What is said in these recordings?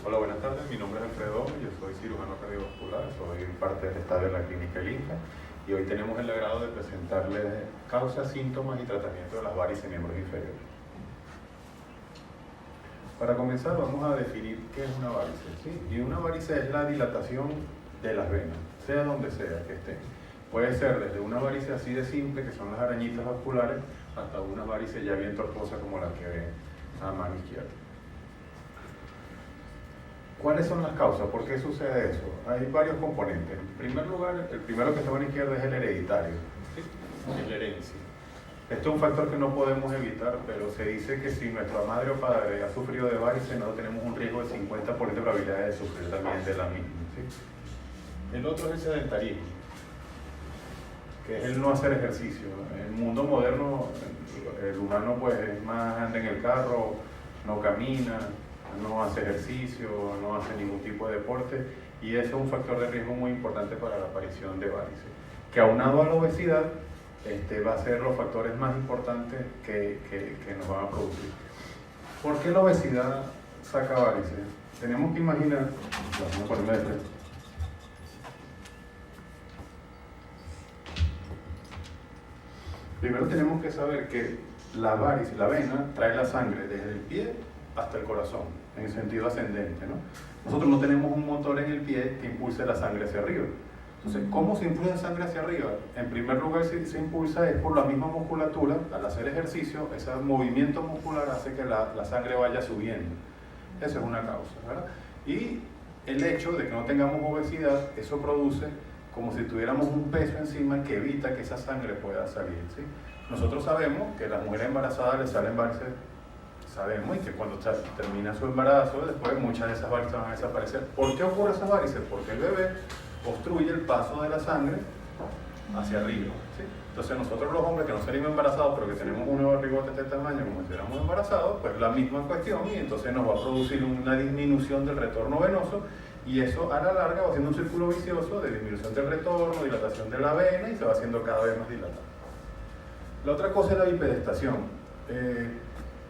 Hola, buenas tardes. Mi nombre es Alfredo, yo soy cirujano cardiovascular, soy parte del staff de la clínica El INCA y hoy tenemos el agrado de presentarles causas, síntomas y tratamiento de las varices en miembros inferiores. Para comenzar vamos a definir qué es una varice, ¿sí? Y una varice es la dilatación de las venas, sea donde sea que estén. Puede ser desde una varice así de simple, que son las arañitas vasculares, hasta una varice ya bien tortuosa como la que ven a mano izquierda. ¿Cuáles son las causas? ¿Por qué sucede eso? Hay varios componentes. En primer lugar, el primero que está a mano izquierda es el hereditario, ¿sí? Es la herencia. Esto es un factor que no podemos evitar, pero se dice que si nuestra madre o padre ha sufrido de varices, no tenemos un riesgo de 50% de probabilidad de sufrir también de la misma, ¿sí? El otro es el sedentarismo, que es el no hacer ejercicio. En el mundo moderno, el humano pues más anda en el carro, no camina, no hace ejercicio, no hace ningún tipo de deporte, y eso es un factor de riesgo muy importante para la aparición de varices, que aunado a la obesidad va a ser los factores más importantes que nos van a producir. ¿Por qué la obesidad saca varices? Tenemos que imaginar, vamos a ponerme de frente. Primero tenemos que saber que la varice, la vena, trae la sangre desde el pie hasta el corazón, en sentido ascendente, ¿no? Nosotros no tenemos un motor en el pie que impulse la sangre hacia arriba. Entonces, ¿cómo se impulsa la sangre hacia arriba? En primer lugar, se impulsa es por la misma musculatura. Al hacer ejercicio, ese movimiento muscular hace que la sangre vaya subiendo. Esa es una causa, ¿verdad? Y el hecho de que no tengamos obesidad, eso produce como si tuviéramos un peso encima que evita que esa sangre pueda salir, ¿sí? Nosotros sabemos que a las mujeres embarazadas les salen varices, sabemos, y que cuando termina su embarazo, después muchas de esas varices van a desaparecer. ¿Por qué ocurre esas varices? Porque el bebé obstruye el paso de la sangre hacia arriba, ¿sí? Entonces nosotros los hombres que no salimos embarazados, pero que tenemos una barrigota de este tamaño como si éramos embarazados, pues la misma cuestión, y entonces nos va a producir una disminución del retorno venoso, y eso a la larga va haciendo un círculo vicioso de disminución del retorno, dilatación de la vena, y se va haciendo cada vez más dilatada. La otra cosa es la bipedestación.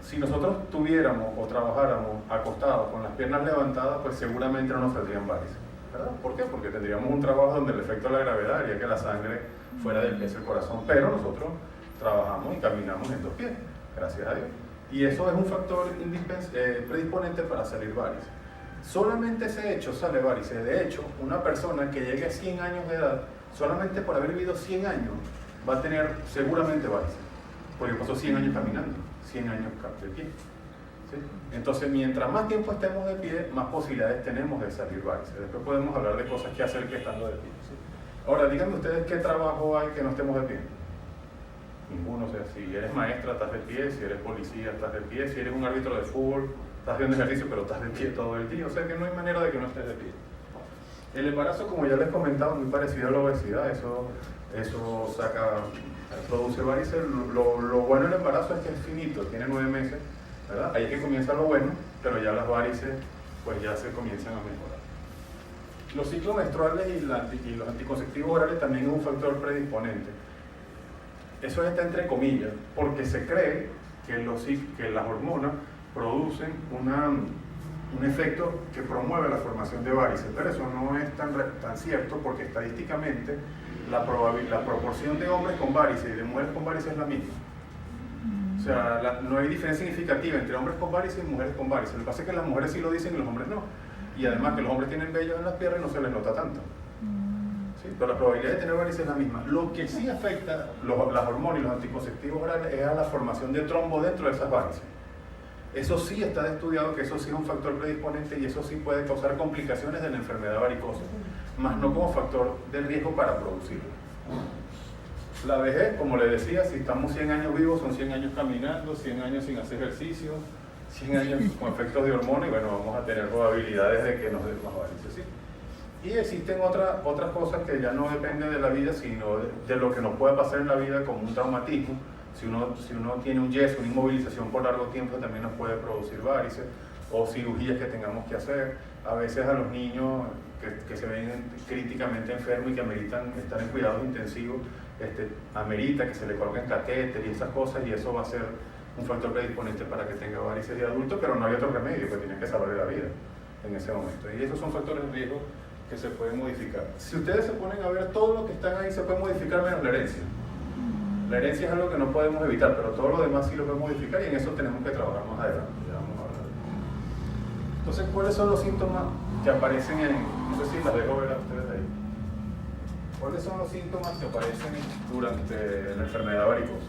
Si nosotros tuviéramos o trabajáramos acostados con las piernas levantadas, pues seguramente no nos saldrían varices, ¿verdad? ¿Por qué? Porque tendríamos un trabajo donde el efecto de la gravedad haría que la sangre fuera del peso del corazón, pero nosotros trabajamos y caminamos en dos pies, gracias a Dios. Y eso es un factor predisponente para salir varices. Solamente ese hecho sale varices. De hecho, una persona que llegue a 100 años de edad, solamente por haber vivido 100 años, va a tener seguramente varices, porque pasó 100 años caminando, 100 años de pie, ¿sí? Entonces, mientras más tiempo estemos de pie, más posibilidades tenemos de salir varices. Después podemos hablar de cosas que hacer que estando de pie, ¿sí? Ahora, díganme ustedes qué trabajo hay que no estemos de pie. Ninguno. O sea, si eres maestra, estás de pie; si eres policía, estás de pie; si eres un árbitro de fútbol, estás haciendo ejercicio, pero estás de pie todo el día. O sea que no hay manera de que no estés de pie. El embarazo, como ya les comentaba, muy parecido a la obesidad. Eso produce varices. Lo bueno del embarazo es que es finito, tiene 9 meses, ¿verdad? Ahí es que comienza lo bueno, pero ya las varices pues ya se comienzan a mejorar. Los ciclos menstruales y los anticonceptivos orales también es un factor predisponente. Eso está entre comillas, porque se cree que las hormonas producen un efecto que promueve la formación de varices, pero eso no es tan cierto, porque estadísticamente la proporción de hombres con varices y de mujeres con varices es la misma. O sea, no hay diferencia significativa entre hombres con varices y mujeres con varices. Lo que pasa es que las mujeres sí lo dicen y los hombres no. Y además que los hombres tienen vellos en las piernas y no se les nota tanto, ¿sí? Pero la probabilidad de tener varices es la misma. Lo que sí afecta las hormonas y los anticonceptivos orales es a la formación de trombo dentro de esas varices. Eso sí está estudiado, que eso sí es un factor predisponente, y eso sí puede causar complicaciones de la enfermedad varicosa, más no como factor de riesgo para producirlo. La vejez, como le decía, si estamos 100 años vivos, son 100 años caminando, 100 años sin hacer ejercicio, 100 años con efectos de hormonas, y bueno, vamos a tener probabilidades de que nos dé más varices, ¿sí? Y existen otras cosas que ya no dependen de la vida, sino de lo que nos puede pasar en la vida, como un traumatismo. Si uno tiene un yeso, una inmovilización por largo tiempo, también nos puede producir varices, o cirugías que tengamos que hacer. A veces a los niños que se ven críticamente enfermos y que ameritan estar en cuidados intensivos, amerita que se le coloquen catéter y esas cosas, y eso va a ser un factor predisponente para que tenga varices de adulto, pero no hay otro remedio, pues tienen que salvarle la vida. en ese momento. Y esos son factores de riesgo que se pueden modificar. Si ustedes se ponen a ver, todo lo que están ahí se puede modificar menos la herencia. La herencia es algo que no podemos evitar, pero todo lo demás sí lo podemos modificar y en eso tenemos que trabajar más adelante. Ya vamos a hablar de eso. Entonces, ¿cuáles son los síntomas que aparecen en, no sé si las dejo ver a ustedes ahí? ¿Cuáles son los síntomas que aparecen durante la enfermedad varicosa?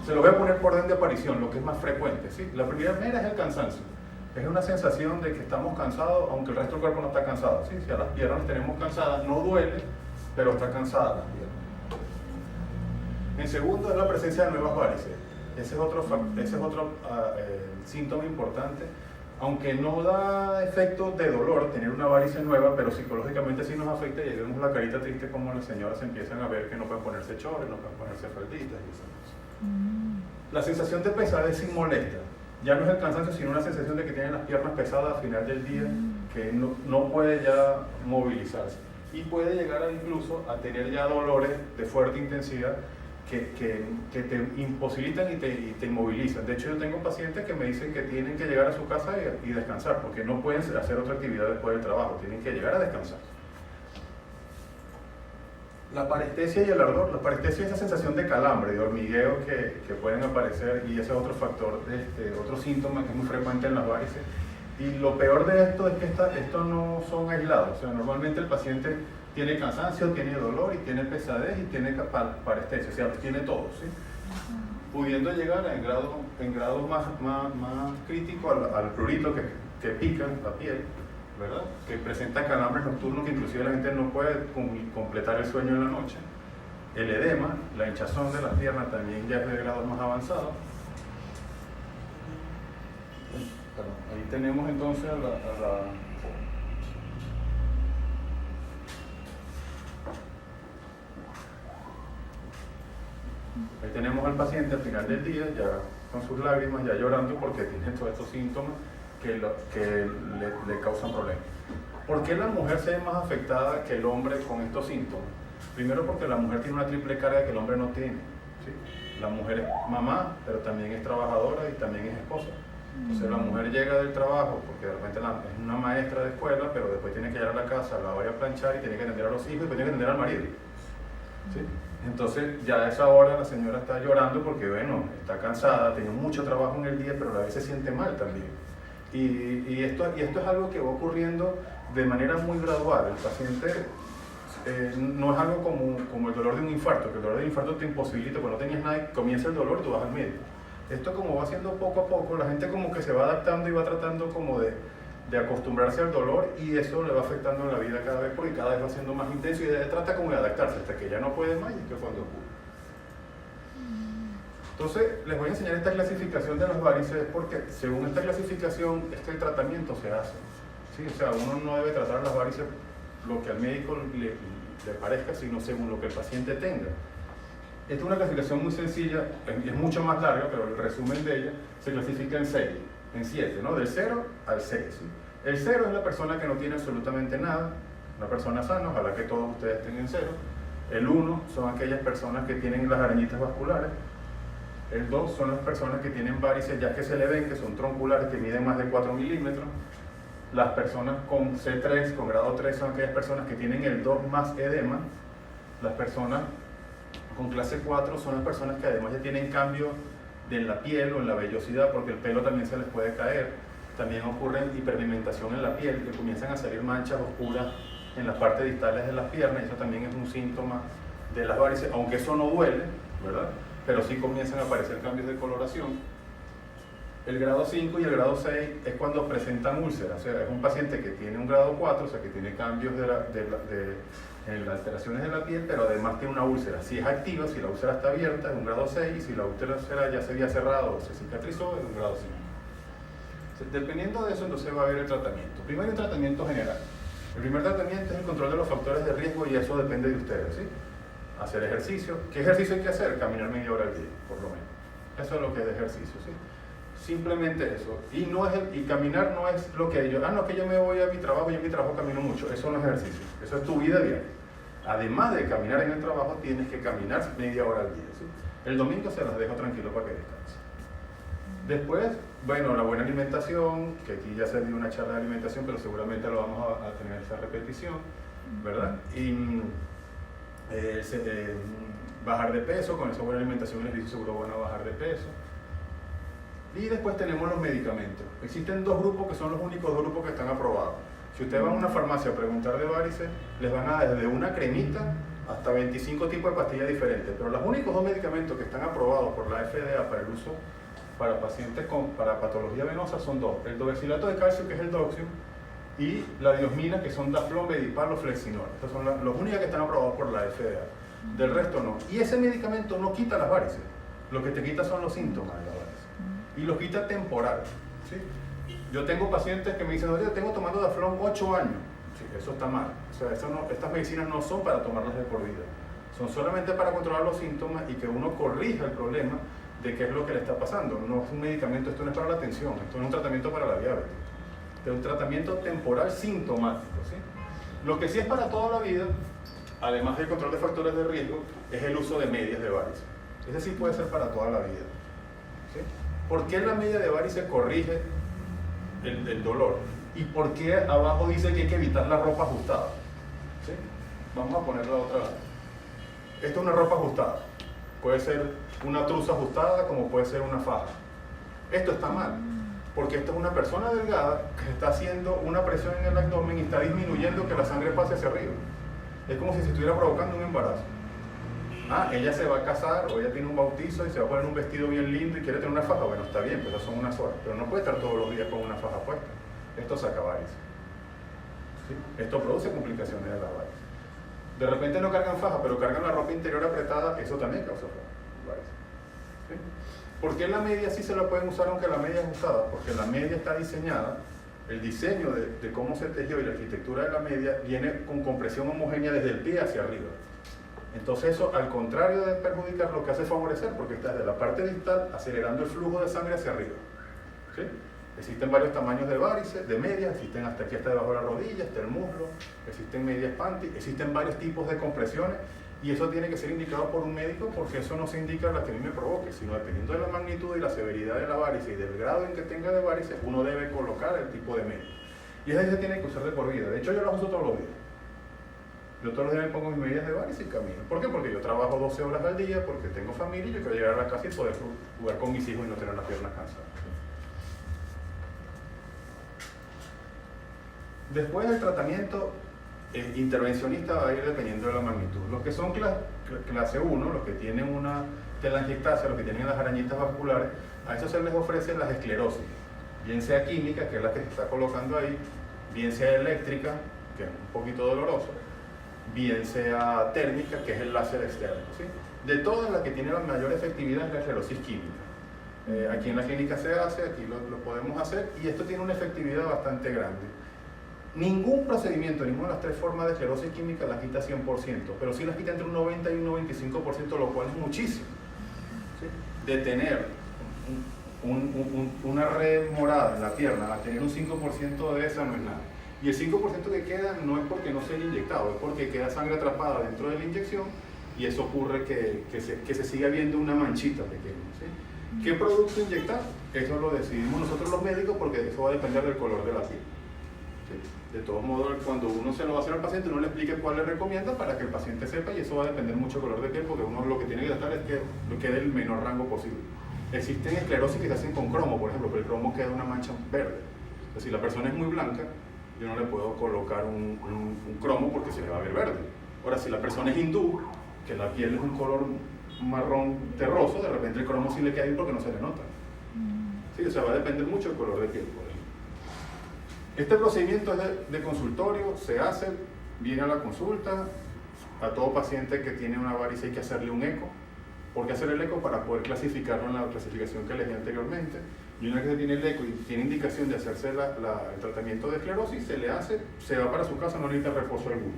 Se los voy a poner por orden de aparición, lo que es más frecuente, ¿sí? La primera es el cansancio. Es una sensación de que estamos cansados, aunque el resto del cuerpo no está cansado, ¿sí? Si a las piernas tenemos cansadas, no duele, pero está cansada las piernas. En segundo es la presencia de nuevas varices. Ese es otro síntoma importante. Aunque no da efecto de dolor tener una varice nueva, pero psicológicamente sí nos afecta y vemos la carita triste como las señoras empiezan a ver que no pueden ponerse chores, no pueden ponerse falditas y esas cosas. La sensación de pesadez sí molesta. Ya no es el cansancio, sino una sensación de que tienen las piernas pesadas al final del día, que no puede ya movilizarse. Y puede llegar incluso a tener ya dolores de fuerte intensidad que te imposibilitan y te inmovilizan. De hecho, yo tengo pacientes que me dicen que tienen que llegar a su casa y descansar, porque no pueden hacer otra actividad después del trabajo, tienen que llegar a descansar. La parestesia y el ardor. La parestesia es esa sensación de calambre, de hormigueo que pueden aparecer, y ese es otro factor, otro síntoma que es muy frecuente en las varices. Y lo peor de esto es que estos no son aislados. O sea, normalmente el paciente tiene cansancio, tiene dolor y tiene pesadez y tiene parestesia, o sea, los tiene todos, ¿sí? Pudiendo llegar en grado más crítico al prurito que pica la piel, ¿verdad? Que presenta calambres nocturnos que inclusive la gente no puede completar el sueño en la noche. El edema, la hinchazón de las piernas también ya es de grados más avanzados. Ahí tenemos entonces Ahí tenemos al paciente al final del día, ya con sus lágrimas, ya llorando porque tiene todos estos síntomas que le causan problemas. ¿Por qué la mujer se ve más afectada que el hombre con estos síntomas? Primero porque la mujer tiene una triple carga que el hombre no tiene, ¿sí? La mujer es mamá, pero también es trabajadora y también es esposa. Entonces la mujer llega del trabajo porque de repente es una maestra de escuela, pero después tiene que llegar a la casa, lavar y a planchar y tiene que atender a los hijos y después tiene que atender al marido, ¿sí? Entonces ya a esa hora la señora está llorando porque bueno, está cansada, tiene mucho trabajo en el día, pero a la vez se siente mal también. Y esto es algo que va ocurriendo de manera muy gradual. El paciente no es algo como el dolor de un infarto, que el dolor de un infarto te imposibilita, porque no tenías nada y comienza el dolor, tú vas al médico. Esto como va haciendo poco a poco, la gente como que se va adaptando y va tratando como de acostumbrarse al dolor, y eso le va afectando en la vida cada vez porque cada vez va siendo más intenso y trata como de adaptarse hasta que ya no puede más, y es que cuando ocurre. Entonces les voy a enseñar esta clasificación de las varices porque según esta clasificación es que el tratamiento se hace, ¿sí? O sea, uno no debe tratar las varices lo que al médico le parezca, sino según lo que el paciente tenga. Esta es una clasificación muy sencilla, es mucho más larga, pero el resumen de ella se clasifica en 7, ¿no? Del 0 al 6, ¿sí? El 0 es la persona que no tiene absolutamente nada, una persona sana, ojalá que todos ustedes tengan 0. El 1 son aquellas personas que tienen las arañitas vasculares. El 2 son las personas que tienen varices ya que se le ven, que son tronculares, que miden más de 4 milímetros. Las personas con C3, con grado 3, son aquellas personas que tienen el 2 más edema. Las personas con clase 4 son las personas que además ya tienen cambio en la piel o en la vellosidad, porque el pelo también se les puede caer. También ocurre hiperpigmentación en la piel, que comienzan a salir manchas oscuras en las partes distales de las piernas. Eso también es un síntoma de las varices, aunque eso no duele, ¿verdad? Pero sí comienzan a aparecer cambios de coloración. El grado 5 y el grado 6 es cuando presentan úlceras, o sea, es un paciente que tiene un grado 4, o sea, que tiene cambios en las alteraciones de la piel, pero además tiene una úlcera. Si es activa, si la úlcera está abierta, es un grado 6, y si la úlcera ya se había cerrado o se cicatrizó, es un grado 5. Dependiendo de eso, entonces va a haber el tratamiento. Primero, el tratamiento general. El primer tratamiento es el control de los factores de riesgo, y eso depende de ustedes, ¿sí? Hacer ejercicio. ¿Qué ejercicio hay que hacer? Caminar media hora al día, por lo menos. Eso es lo que es de ejercicio, ¿sí? Simplemente eso. Y caminar no es lo que no, que yo me voy a mi trabajo, yo en mi trabajo camino mucho. Eso no es ejercicio, eso es tu vida diaria. Además de caminar en el trabajo, tienes que caminar media hora al día, ¿sí? El domingo se las dejo tranquilo para que descansen. Después, bueno, la buena alimentación, que aquí ya se dio una charla de alimentación, pero seguramente lo vamos a tener esa repetición, ¿verdad? Y bajar de peso, con esa buena alimentación les dice seguro van a bajar de peso. Y después tenemos los medicamentos. Existen dos grupos que son los únicos dos grupos que están aprobados. Si ustedes van a una farmacia a preguntar de varices, les van a dar desde una cremita hasta 25 tipos de pastillas diferentes. Pero los únicos dos medicamentos que están aprobados por la FDA para el uso para pacientes para patología venosa son dos: el dodexilato de calcio, que es el Doxium, y la diosmina, que son Daflón, Bedipal o Flexinol. Estas son los únicos que están aprobados por la FDA. Del resto no. Y ese medicamento no quita las varices. Lo que te quita son los síntomas de la varices. Y los quita temporal. ¿Sí? Yo tengo pacientes que me dicen: oye, tengo tomando Daflón 8 años. Sí, eso está mal. O sea, estas medicinas no son para tomarlas de por vida. Son solamente para controlar los síntomas y que uno corrija el problema de qué es lo que le está pasando. No es un medicamento, esto no es para la tensión, esto no es un tratamiento para la diabetes. Esto es un tratamiento temporal sintomático. ¿Sí? Lo que sí es para toda la vida, además del control de factores de riesgo, es el uso de medias de varices. Ese sí puede ser para toda la vida. ¿Sí? ¿Por qué la media de varices corrige el dolor? ¿Y por qué abajo dice que hay que evitar la ropa ajustada? ¿Sí? Vamos a ponerla otra vez. Esto es una ropa ajustada. Puede ser una truza ajustada como puede ser una faja. Esto está mal, porque esto es una persona delgada que está haciendo una presión en el abdomen y está disminuyendo que la sangre pase hacia arriba. Es como si se estuviera provocando un embarazo. Ella se va a casar o ella tiene un bautizo y se va a poner un vestido bien lindo y quiere tener una faja. Bueno, está bien, pero son unas horas. Pero no puede estar todos los días con una faja puesta. Esto saca varices. ¿Sí? Esto produce complicaciones de la varices. De repente no cargan faja, pero cargan la ropa interior apretada, eso también causa varices. ¿Sí? ¿Por qué la media sí se la pueden usar aunque la media es usada? Porque la media está diseñada, el diseño de cómo se tejió y la arquitectura de la media viene con compresión homogénea desde el pie hacia arriba. Entonces eso, al contrario de perjudicar, lo que hace es favorecer, porque está desde la parte distal acelerando el flujo de sangre hacia arriba. ¿Sí? Existen varios tamaños de varices, de medias, existen hasta aquí, hasta debajo de la rodilla, hasta el muslo, existen medias panty, existen varios tipos de compresiones, y eso tiene que ser indicado por un médico, porque eso no se indica la que a mí me provoque, sino dependiendo de la magnitud y la severidad de la varice y del grado en que tenga de varices, uno debe colocar el tipo de media. Y esa se tiene que usar de por vida. De hecho, yo las uso todos los días. Yo todos los días me pongo mis medias de varices y camino. ¿Por qué? Porque yo trabajo 12 horas al día, porque tengo familia y yo quiero llegar a la casa y poder jugar con mis hijos y no tener las piernas cansadas. Después el tratamiento intervencionista va a ir dependiendo de la magnitud. Los que son clase 1, los que tienen una telangiectasia, los que tienen las arañitas vasculares, a eso se les ofrece las esclerosis, bien sea química, que es la que se está colocando ahí, bien sea eléctrica, que es un poquito doloroso, bien sea térmica, que es el láser externo. ¿Sí? De todas, las que tiene la mayor efectividad es la esclerosis química. Aquí en la clínica se hace, aquí lo podemos hacer, y esto tiene una efectividad bastante grande. Ningún procedimiento, ninguna de las tres formas de esclerosis química las quita 100%, pero sí las quita entre un 90 y un 95%, lo cual es muchísimo. ¿Sí? De tener una red morada en la pierna a tener un 5% de esa no es nada. Y el 5% que queda no es porque no se haya inyectado, es porque queda sangre atrapada dentro de la inyección y eso ocurre que se siga viendo una manchita pequeña. ¿Sí? ¿Qué producto inyectar? Eso lo decidimos nosotros los médicos, porque eso va a depender del color de la piel. ¿Sí? De todos modos, cuando uno se lo va a hacer al paciente, uno le explique cuál le recomienda para que el paciente sepa, y eso va a depender mucho del color de piel, porque uno lo que tiene que tratar es que quede el menor rango posible. Existen esclerosis que se hacen con cromo, por ejemplo, pero el cromo queda una mancha verde. Entonces, si la persona es muy blanca, yo no le puedo colocar un cromo porque se le va a ver verde. Ahora, si la persona es hindú, que la piel es un color marrón terroso, de repente el cromo sí le queda bien porque no se le nota. Sí, o sea, va a depender mucho del color de piel. Este procedimiento es de consultorio, se hace, viene a la consulta. A todo paciente que tiene una varice hay que hacerle un eco. ¿Por qué hacer el eco? Para poder clasificarlo en la clasificación que elegí anteriormente. Y una vez que se tiene el eco y tiene indicación de hacerse el tratamiento de esclerosis, se le hace, se va para su casa, no necesita reposo alguno.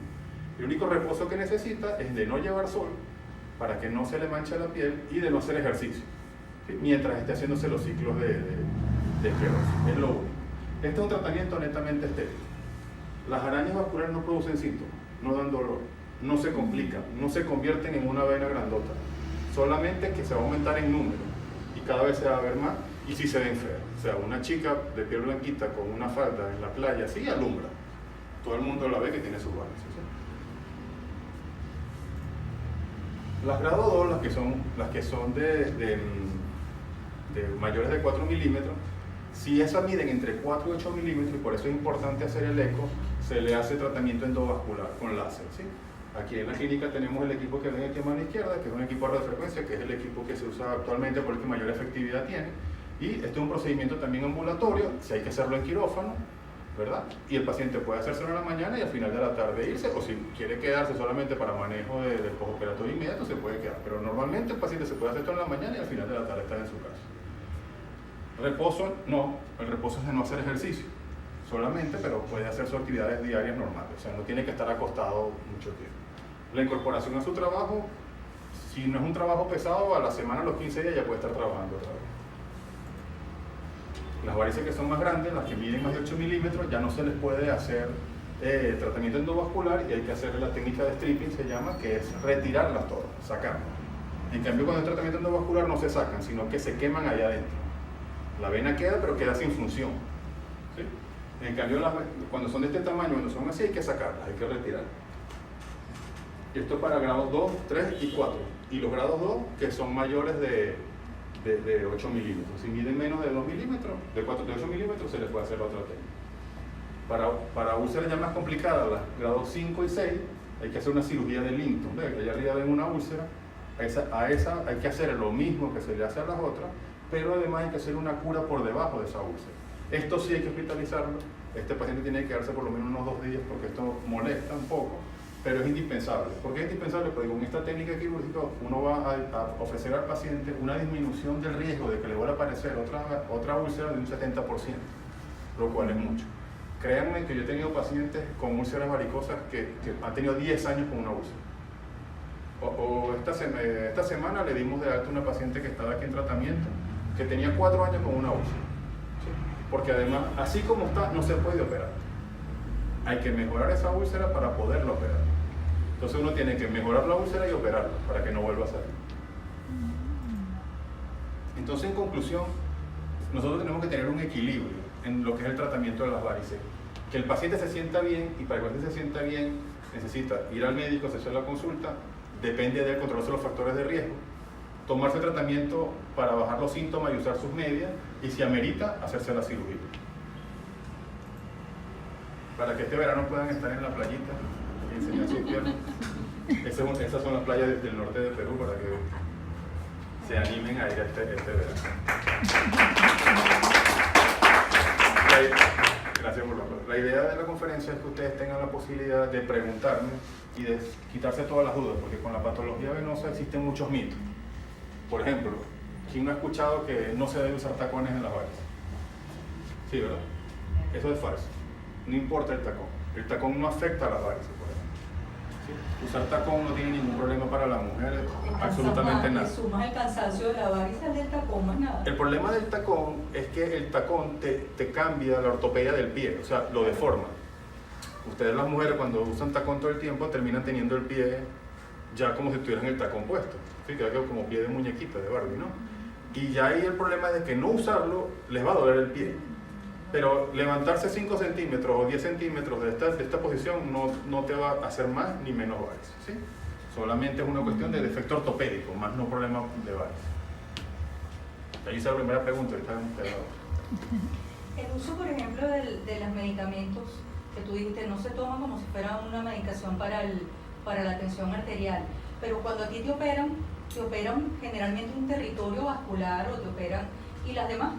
El único reposo que necesita es de no llevar sol, para que no se le manche la piel, y de no hacer ejercicio, ¿sí? Mientras esté haciéndose los ciclos de esclerosis. Es lo único. Este es un tratamiento netamente estético. Las arañas vasculares no producen síntomas, no dan dolor, no se complican, no se convierten en una vena grandota, solamente que se va a aumentar en número. y cada vez se va a ver más, y sí se ven feas. O sea, una chica de piel blanquita con una falda en la playa, sí alumbra. Todo el mundo la ve que tiene sus varices, ¿sí? Las grado 2, las que son de mayores de 4 milímetros, si esas miden entre 4 y 8 milímetros, y por eso es importante hacer el eco, se le hace tratamiento endovascular con láser, ¿sí? Aquí en la clínica tenemos el equipo que ven aquí a mano izquierda, que es un equipo de radiofrecuencia, que es el equipo que se usa actualmente porque mayor efectividad tiene, y este es un procedimiento también ambulatorio, si hay que hacerlo en quirófano, ¿verdad? Y el paciente puede hacérselo en la mañana y al final de la tarde irse, o si quiere quedarse solamente para manejo del postoperatorio inmediato, se puede quedar, pero normalmente el paciente se puede hacer esto en la mañana y al final de la tarde está en su casa. Reposo, no, el reposo es de no hacer ejercicio, solamente, pero puede hacer sus actividades diarias normales, o sea, no tiene que estar acostado mucho tiempo. La incorporación a su trabajo, si no es un trabajo pesado, a la semana, a los 15 días ya puede estar trabajando otra vez. Las varices que son más grandes, las que miden más de 8 milímetros, ya no se les puede hacer tratamiento endovascular y hay que hacer la técnica de stripping, se llama, que es retirarlas todas, sacarlas. En cambio, cuando el tratamiento endovascular no se sacan, sino que se queman allá adentro. La vena queda, pero queda sin función, ¿sí? En cambio, cuando son de este tamaño, cuando son así, hay que sacarlas, hay que retirarlas. Esto es para grados 2, 3 y 4. Y los grados 2, que son mayores de 8 milímetros. Si miden menos de 2 milímetros, de 8 milímetros, se les puede hacer otra técnica. Para úlceras ya más complicadas, las grados 5 y 6, hay que hacer una cirugía de Linton. ¿Ven? Allá arriba ven una úlcera, a esa hay que hacer lo mismo que se le hace a las otras, pero además hay que hacer una cura por debajo de esa úlcera. Esto sí hay que hospitalizarlo. Este paciente tiene que quedarse por lo menos unos 2 días porque esto molesta un poco, pero es indispensable. ¿Por qué es indispensable? Porque con esta técnica quirúrgica uno va a ofrecer al paciente una disminución del riesgo de que le vuelva a aparecer otra úlcera de un 70%, lo cual es mucho. Créanme que yo he tenido pacientes con úlceras varicosas que han tenido 10 años con una úlcera. Esta semana le dimos de alta a una paciente que estaba aquí en tratamiento, que tenía 4 años con una úlcera. ¿Sí? Porque además, así como está, no se puede operar. Hay que mejorar esa úlcera para poderla operar. Entonces uno tiene que mejorar la úlcera y operarla para que no vuelva a salir. Entonces, en conclusión, nosotros tenemos que tener un equilibrio en lo que es el tratamiento de las varices. Que el paciente se sienta bien, y para que el paciente se sienta bien necesita ir al médico, hacerse la consulta, depende de él controlarse los factores de riesgo, tomarse tratamiento para bajar los síntomas y usar sus medias, y si amerita, hacerse la cirugía. Para que este verano puedan estar en la playita y enseñar sus piernas. Esas son las playas del norte de Perú para que se animen a ir a este verano. Gracias por la idea de la conferencia es que ustedes tengan la posibilidad de preguntarme y de quitarse todas las dudas, porque con la patología venosa existen muchos mitos. Por ejemplo, ¿quién no ha escuchado que no se debe usar tacones en las varices? Sí, ¿verdad? Eso es falso. No importa el tacón. El tacón no afecta a las varices, por ejemplo. ¿Sí? Usar tacón no tiene ningún problema para la mujer, absolutamente nada. Sumas el cansancio de la varices del tacón, más nada. El problema del tacón es que el tacón te cambia la ortopedia del pie, o sea, lo deforma. Ustedes las mujeres cuando usan tacón todo el tiempo terminan teniendo el pie ya como si tuvieran el tacón puesto. ¿Sí? Queda como pie de muñequita, de Barbie, ¿no? Y ya ahí el problema es de que no usarlo les va a doler el pie. Pero levantarse 5 centímetros o 10 centímetros de esta posición no te va a hacer más ni menos varices, ¿sí? Solamente es una cuestión de defecto ortopédico, más no problema de varices. Ahí está la primera pregunta. El uso, por ejemplo, de los medicamentos que tú dijiste, no se toma como si fuera una medicación para la tensión arterial, pero cuando a ti te operan generalmente un territorio vascular o te operan, ¿y las demás?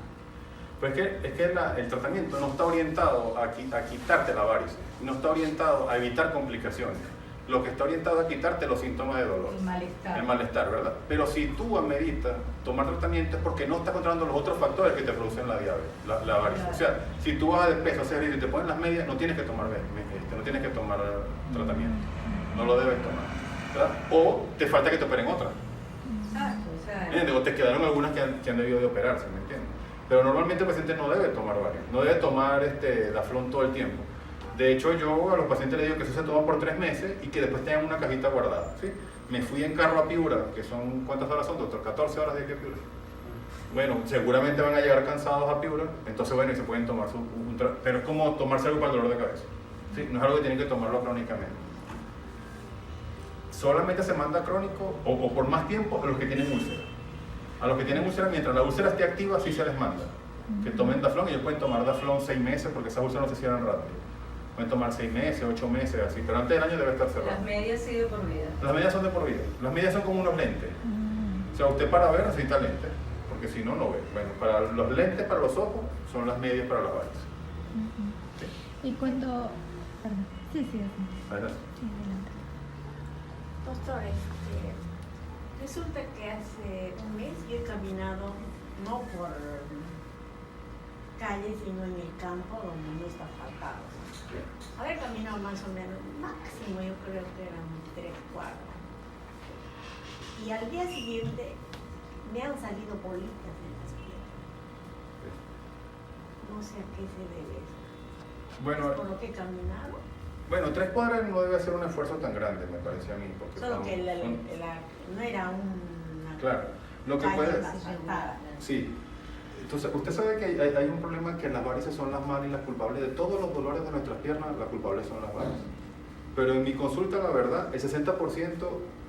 Pues es que el tratamiento no está orientado a quitarte la varice, no está orientado a evitar complicaciones. Lo que está orientado a quitarte los síntomas de dolor. El malestar, ¿verdad? Pero si tú ameritas tomar tratamiento es porque no estás controlando los otros factores que te producen la diabetes, la varice. Claro. O sea, si tú vas de peso, hacer y te pones las medias, no tienes que tomar tratamiento. No lo debes tomar, ¿verdad? O te falta que te operen otra. Exacto. O te quedaron algunas que han debido de operarse, ¿me entiendes? Pero normalmente el paciente no debe tomar varias, no debe tomar Daflón todo el tiempo. De hecho, yo a los pacientes les digo que eso se toma por 3 meses y que después tengan una cajita guardada, ¿sí? Me fui en carro a Piura, que son, ¿cuántas horas son, doctor? 14 horas de aquí a Piura. Bueno, seguramente van a llegar cansados a Piura, entonces bueno, y se pueden tomar pero es como tomarse algo para el dolor de cabeza. ¿Sí? No es algo que tienen que tomarlo crónicamente. Solamente se manda crónico o por más tiempo a los que tienen úlcera. A los que tienen úlcera, mientras la úlcera esté activa, sí se les manda. Que tomen Daflón, y ellos pueden tomar Daflón 6 meses porque esas úlceras no se cierran rápido. Pueden tomar 6 meses, 8 meses, así, pero antes del año debe estar cerrado. Las medias sí de por vida. Las medias son de por vida. Las medias son como unos lentes. O sea, usted para ver necesita lentes, porque si no, no ve. Bueno, para los lentes para los ojos son las medias para las varices. Y cuando... Perdón. Sí. Adelante. Sí, adelante. Doctor, resulta que hace un mes yo he caminado, no por calle, sino en el campo donde no está asfaltado. Haber caminado más o menos, máximo yo creo que eran 3 cuadras. Y al día siguiente me han salido bolitas en las piernas. No sé a qué se debe eso. Bueno, ¿Por lo que he caminado? bueno, 3 cuadras no debe ser un esfuerzo tan grande, me parece a mí. Porque Solo que no era una claro, lo que calle puede... asfaltada. Sí. Entonces, usted sabe que hay un problema que las varices son las malas y las culpables de todos los dolores de nuestras piernas, las culpables son las varices. Pero en mi consulta, la verdad, el 60%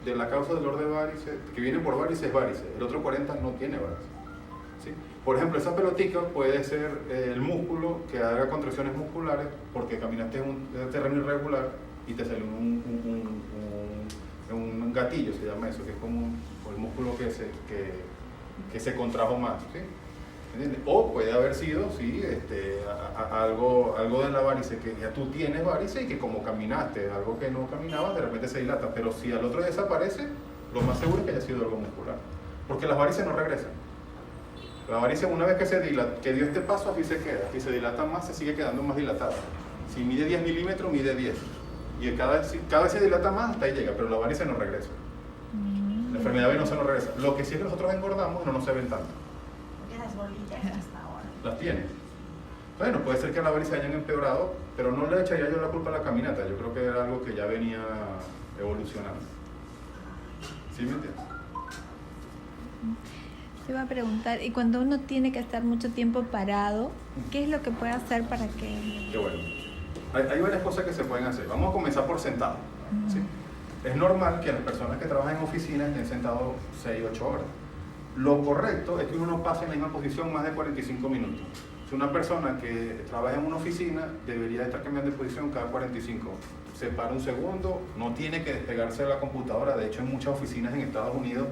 de la causa del dolor de varices, que viene por varices, es varices. El otro 40% no tiene varices. ¿Sí? Por ejemplo, esa pelotica puede ser el músculo que haga contracciones musculares porque caminaste en un terreno irregular y te salió un gatillo, se llama eso, que es como el músculo que se contrajo más. ¿Sí? ¿Entiendes? O puede haber sido, sí, algo de la varice, que ya tú tienes varice y que como caminaste, algo que no caminabas, de repente se dilata. Pero si al otro desaparece, lo más seguro es que haya sido algo muscular. Porque las varices no regresan. La varice, una vez que se dilata, que dio este paso, aquí se queda. Si se dilata más, se sigue quedando más dilatada. Si mide 10 milímetros, mide 10. Y cada vez se dilata más, hasta ahí llega, pero la varice no regresa. La enfermedad venosa no regresa. Lo que sí es que nosotros engordamos, no se ven tanto. Esas bolitas hasta ahora. Las tiene. Bueno, puede ser que la varices hayan empeorado, pero no le echaría yo la culpa a la caminata. Yo creo que era algo que ya venía evolucionando. ¿Sí me entiendes? Te iba a preguntar, y cuando uno tiene que estar mucho tiempo parado, ¿qué es lo que puede hacer para que...? Qué bueno. Hay varias cosas que se pueden hacer. Vamos a comenzar por sentado. ¿Sí? Es normal que las personas que trabajan en oficinas estén sentados 6 o 8 horas. Lo correcto es que uno no pase en la misma posición más de 45 minutos. Si una persona que trabaja en una oficina debería estar cambiando de posición cada 45. Se para un segundo, no tiene que despegarse de la computadora. De hecho, en muchas oficinas en Estados Unidos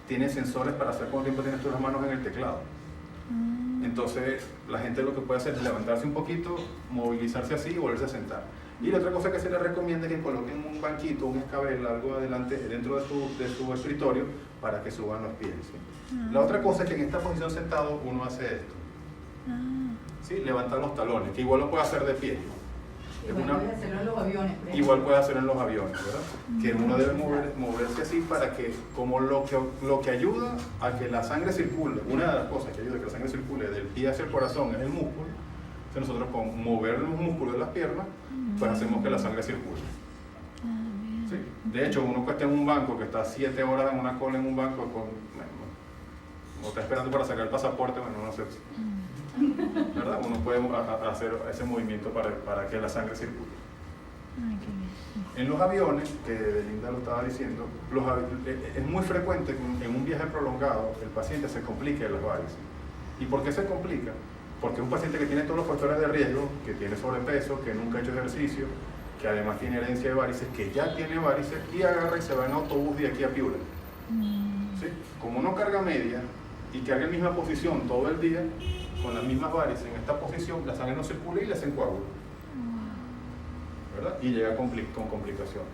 tienen sensores para saber cuánto tiempo tienes tú las manos en el teclado. Entonces, la gente lo que puede hacer es levantarse un poquito, movilizarse así y volverse a sentar. Y la otra cosa que se le recomienda es que coloquen un banquito, un escabel, algo adelante, dentro de su escritorio, para que suban los pies. ¿Sí? La otra cosa es que en esta posición sentado uno hace esto. ¿Sí? Levantar los talones, que igual lo puede hacer de pie. Igual puede hacerlo en los aviones. Igual puede hacer en los aviones, ¿verdad? Que uno debe moverse así para que, como lo que ayuda a que la sangre circule, una de las cosas que ayuda a que la sangre circule del pie hacia el corazón es el músculo. Entonces nosotros con mover los músculos de las piernas, pues hacemos que la sangre circule. ¿Sí? De hecho, uno que está en un banco, que está 7 horas en una cola en un banco, o está esperando para sacar el pasaporte, bueno, no sé. ¿Verdad? Uno puede hacer ese movimiento para que la sangre circule. En los aviones, que Linda lo estaba diciendo, es muy frecuente que en un viaje prolongado el paciente se complique las varices. ¿Y por qué se complica? Porque es un paciente que tiene todos los factores de riesgo, que tiene sobrepeso, que nunca ha hecho ejercicio, que además tiene herencia de varices, que ya tiene varices y agarra y se va en autobús de aquí a Piura. ¿Sí? Como no carga media y carga en misma posición todo el día, con las mismas varices en esta posición, la sangre no circula y le hacen coágulo. ¿Verdad? Y llega con complicación.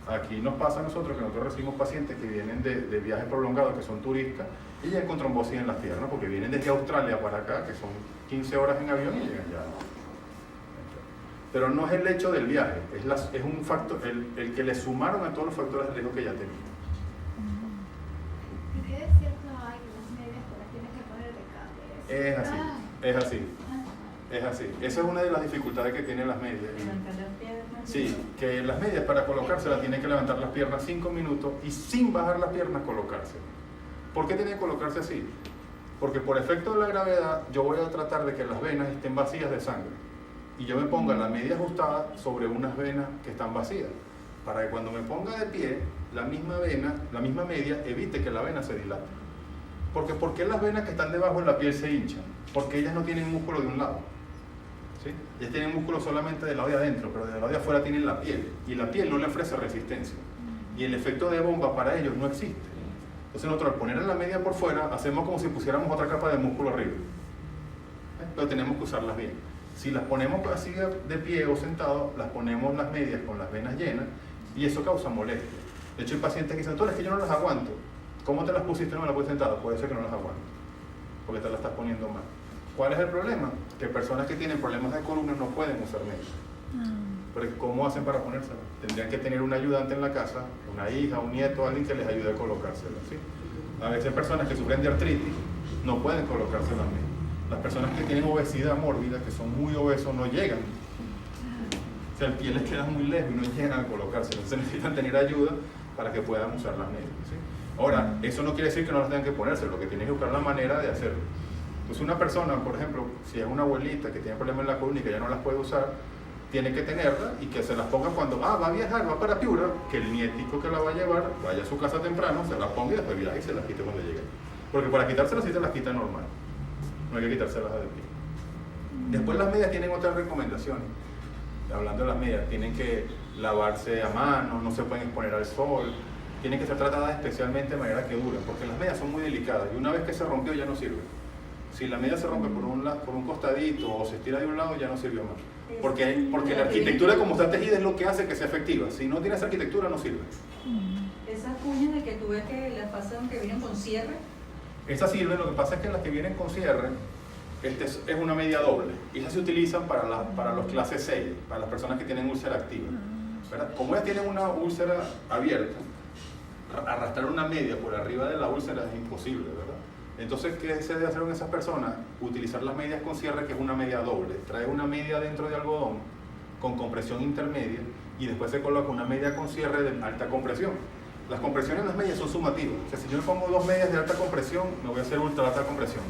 Aquí nos pasa a nosotros que nosotros recibimos pacientes que vienen de viajes prolongados, que son turistas, y llegan con trombosis en las piernas, porque vienen desde Australia para acá, que son 15 horas en avión y llegan ya. Pero no es el hecho del viaje, es un factor, el que le sumaron a todos los factores de riesgo que ya tenían. ¿Y qué es cierto hay las medias que las tienes que poner de cable? Es así, es así. Es así. Esa es una de las dificultades que tienen las medias. Levantar las piernas. Sí, que las medias para colocárselas tienen que levantar las piernas 5 minutos y sin bajar las piernas colocarse. ¿Por qué tiene que colocarse así? Porque por efecto de la gravedad, yo voy a tratar de que las venas estén vacías de sangre. Y yo me ponga la media ajustada sobre unas venas que están vacías. Para que cuando me ponga de pie, la misma media, evite que la vena se dilate. Porque ¿por qué las venas que están debajo de la piel se hinchan? Porque ellas no tienen músculo de un lado. ¿Sí? Ellas tienen músculo solamente del lado de adentro, pero del lado de afuera tienen la piel. Y la piel no le ofrece resistencia. Y el efecto de bomba para ellos no existe. Entonces nosotros al poner la media por fuera, hacemos como si pusiéramos otra capa de músculo arriba. Pero tenemos que usarlas bien. Si las ponemos así de pie o sentado, las ponemos las medias con las venas llenas y eso causa molestia. De hecho hay pacientes que dicen, doctor, es que yo no las aguanto. ¿Cómo te las pusiste? No me las puse sentada. Puede ser que no las aguanto, porque te las estás poniendo mal. ¿Cuál es el problema? Que personas que tienen problemas de columna no pueden usar medias. Porque ¿cómo hacen para ponérselas? Tendrían que tener un ayudante en la casa, una hija, un nieto, alguien que les ayude a colocárselas, ¿sí? A veces personas que sufren de artritis no pueden colocárselas mismas. Las personas que tienen obesidad mórbida, que son muy obesos, no llegan. O sea, el pie les queda muy lejos y no llegan a colocárselas. Entonces necesitan tener ayuda para que puedan usar las medias, ¿sí? Ahora, eso no quiere decir que no las tengan que ponerse, lo que tienen que buscar la manera de hacerlo. Entonces una persona, por ejemplo, si es una abuelita que tiene problemas en la columna y que ya no las puede usar, tiene que tenerla y que se las ponga cuando va a viajar, va para Piura, que el nietico que la va a llevar vaya a su casa temprano, se las ponga y después viaje y se las quite cuando llegue. Porque para quitárselas sí se las quita normal, no hay que quitárselas de pie. Después las medias tienen otras recomendaciones. Hablando de las medias, tienen que lavarse a mano, no se pueden exponer al sol, tienen que ser tratadas especialmente de manera que duren, porque las medias son muy delicadas y una vez que se rompió ya no sirve. Si la media se rompe por un costadito o se estira de un lado, ya no sirvió más. Porque la arquitectura como está tejida es lo que hace que sea efectiva. Si no tienes arquitectura no sirve. Esas cuñas de que tú ves que las pasan que vienen con cierre. Esas sirven, lo que pasa es que las que vienen con cierre, es una media doble. Y esas se utilizan para los clases 6, para las personas que tienen úlcera activa. ¿Verdad? Como ellas tienen una úlcera abierta, arrastrar una media por arriba de la úlcera es imposible, ¿verdad? Entonces, ¿qué se debe hacer con esas personas? Utilizar las medias con cierre, que es una media doble. Trae una media dentro de algodón con compresión intermedia y después se coloca una media con cierre de alta compresión. Las compresiones en las medias son sumativas. O sea, si yo me pongo 2 medias de alta compresión, me voy a hacer ultra alta compresión.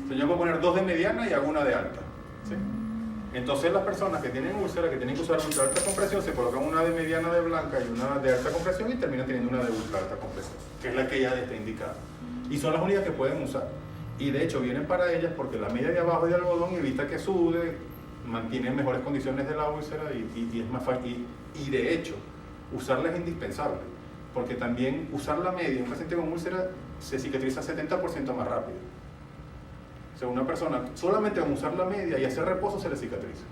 O sea, yo me voy a poner 2 de mediana y hago una de alta, ¿sí? Entonces las personas que tienen úlcera, que tienen que usar ultra alta compresión, se colocan una de mediana de blanca y una de alta compresión y terminan teniendo una de ultra alta compresión, que es la que ya está indicada. Y son las únicas que pueden usar. Y de hecho vienen para ellas porque la media de abajo de algodón evita que sude, mantiene mejores condiciones de la úlcera y es más fácil. Y de hecho, usarla es indispensable. Porque también usar la media en un paciente con úlcera se cicatriza 70% más rápido. O sea, una persona solamente con usar la media y hacer reposo se le cicatriza.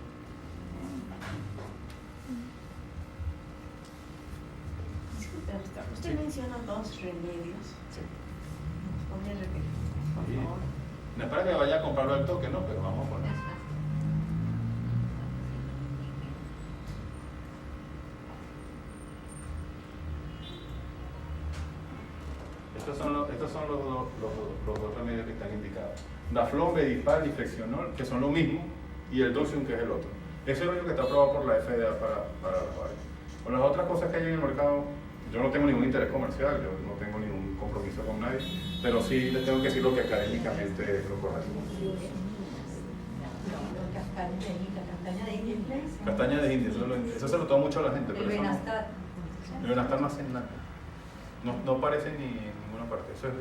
Usted menciona 2 remedios. Sí. ¿Podría repetir, por favor? No es para que vaya a comprarlo al toque, ¿no? Pero vamos a poner. Estos son los 2 remedios que están indicados. Daflón, Bedipal y Flexionol, que son lo mismo, y el Doxium, que es el otro. Ese es lo único que está aprobado por la FDA para las varices. Con las otras cosas que hay en el mercado, yo no tengo ningún interés comercial, yo no tengo ningún compromiso con nadie, pero sí les tengo que decir lo que académicamente es lo correcto. Castaña de India. Castaña de India, eso se lo toma mucho a la gente. El Pero eso Benastat. el Benastat no hace nada. No aparece ni en ninguna parte. Eso es